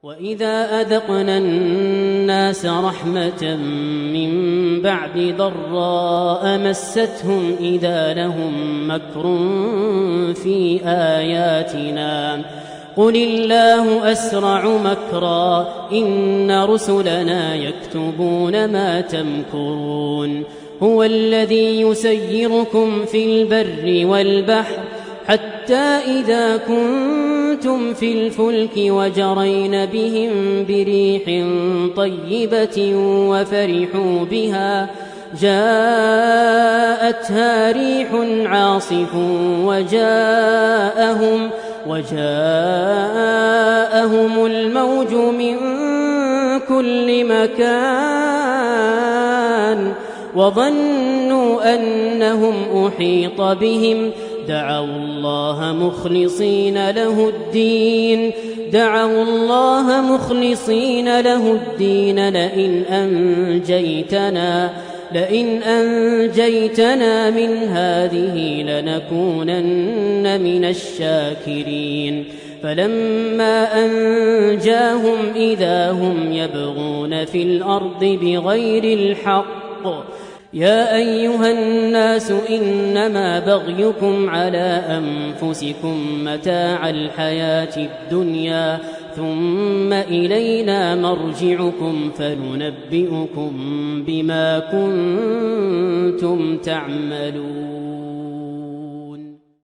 وإذا أذقنا الناس رحمة من بعد ضراء مستهم إذا لهم مكر في آياتنا قل الله أسرع مكرا إن رسلنا يكتبون ما تمكرون هو الذي يسيركم في البر والبحر حتى إذا كنتم في الفلك وجرين بهم بريح طيبة وفرحوا بها جاءتها ريح عاصف وجاءهم الموج من كل مكان وظنوا أنهم أحيط بهم دعوا الله مخلصين له الدين لئن أنجيتنا من هذه لنكونن من الشاكرين فلما أنجاهم إذا هم يبغون في الأرض بغير الحق يا أيها الناس إنما بغيكم على أنفسكم متاع الحياة الدنيا ثم إلينا مرجعكم فننبئكم بما كنتم تعملون.